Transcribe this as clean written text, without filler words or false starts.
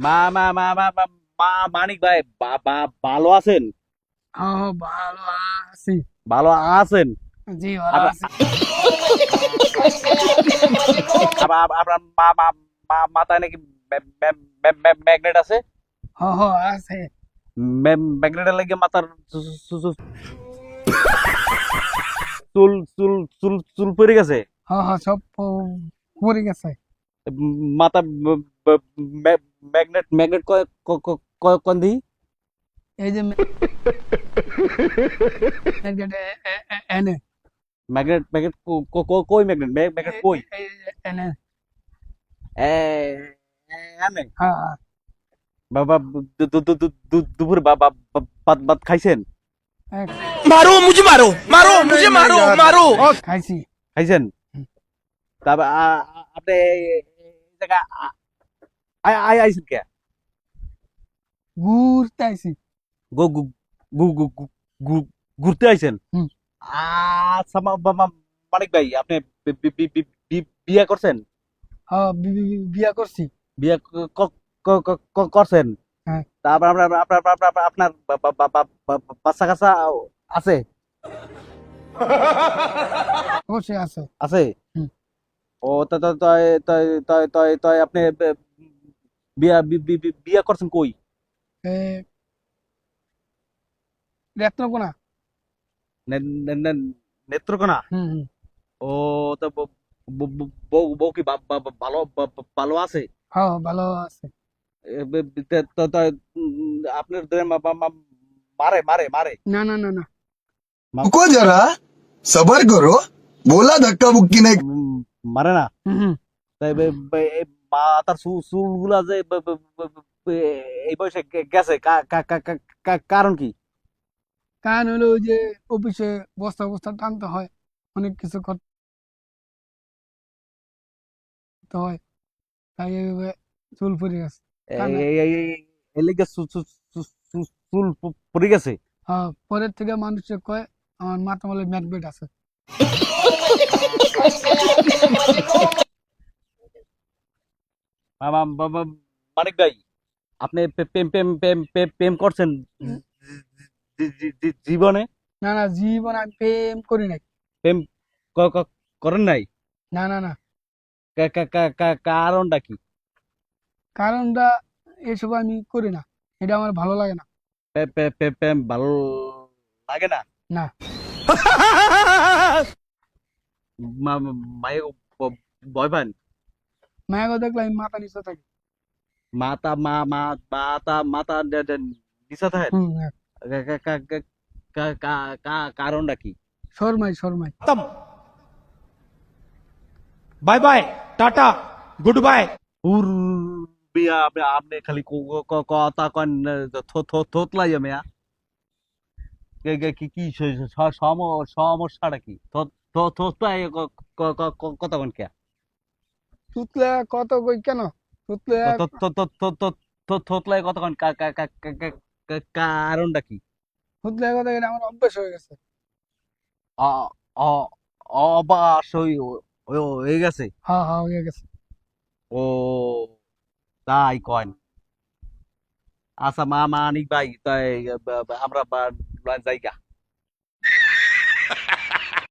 মা মা মা মা মা মা মানিক ভাই ভালো আছেন? ভালো আছি। ভালো আছেন? জি, ভালো আপ- আছি। আপনার মা মা মা মাথায় নাকি ম্যাগনেট আছে? আছে। ম্যাগনেটের লাগে মাথার চুল চুল চুল চুল পড়ে গেছে। সব পড়ে গেছে। মাথা ম্যাগনেট ম্যাগনেট কোন দিই? এই যে এনে ম্যাগনেট ম্যাগনেট কই ম্যাগনেট ম্যাগনেট কই? এনে। এ এনে হ্যাঁ, বাবা দুপুরে বাবা ভাত ভাত খাইছেন? হ্যাঁ, मारो मुझे मारो मारो मुझे मारो मारो খাইছি। খাইছেন? তারপর আপনি এই জায়গা আইছেন কে? ঘুরতে আইছি। গু গু গু গু গু- গু- ঘুরতে আইছেন? হুম। আচ্ছা মানিক ভাই, আপনি বিয়ে করছেন? বিয়া করছি। বিয়ে করছেন? হ্যাঁ, তারপর আপনার বাচ্চা কাচ্চা আছে? অবশ্যই আছে। আছে? হুম। ও আপনি বিয়ে করছেন কই? এ, রত্নকোনা। নেত্রকোনা? হুম, হুম। ও তো বউ বউ কি ভালো ভালো আছে? ভালো আছে। আপনার ধরে মারে মারে মারে না, না, না, না। रुको जरा सबर करो बोला धक्का मुक्की नहीं উম, মারে না? হুম, হুম। তাই এই মাথার চুল গুলা যে এই বয়সে গেছে কারণ কি? কারণ হলো ওই যে অফিসে বস্তা বস্তা টানতে হয়, অনেক কিছু করতে হয়, তাই এইভাবে চুল পড়ে গেছে। এই কানে। এই এই এই- এই লেগে চুল পড়ে গেছে। পরের থেকে মানুষে কয় আমার মাথা বলে ম্যাকবেট আছে। মানিক ভাই, আপনি প্রেম প্রেম প্রেম প্রেম প্রেম করছেন উম, জীবনে? না, না, জীবন আমি প্রেম করি নাই। প্রেম করেন নাই? না, না, না। কারণটা কি? কারণটা এসব আমি করি না। এটা আমার ভালো লাগে না। প্রেম ভালো লাগে না? না। মায়ে ভয় পান? মায়াকে দেখলে আমি মাথা নিচে থাকি। মাতা মা মা মাতা মাতা নিচা থাকেন? হুম, হ্যাঁ। কারণটা কি? শর্মাই শর্মাই। खत्म bye bye tata goodbye হুর বিয়া আপনি আপনি খালি কথা কন, থোতলাই মেয়া। কি কি সমস্যাটা কি? থোতলাই কথা কন কে? তুতলে কত কই কেন? তুতলে থোতলাই কথা কন কারণটা কি? তুতলে কথা এটা আমার অভ্যাস হয়ে গেছে। অ- অ- অবাস হয়ে গেছে? হ্যাঁ, হ্যাঁ, হয়ে গেছে। ও তাই কন? আচ্ছা মানিক ভাই, তাই আমরা জায়গা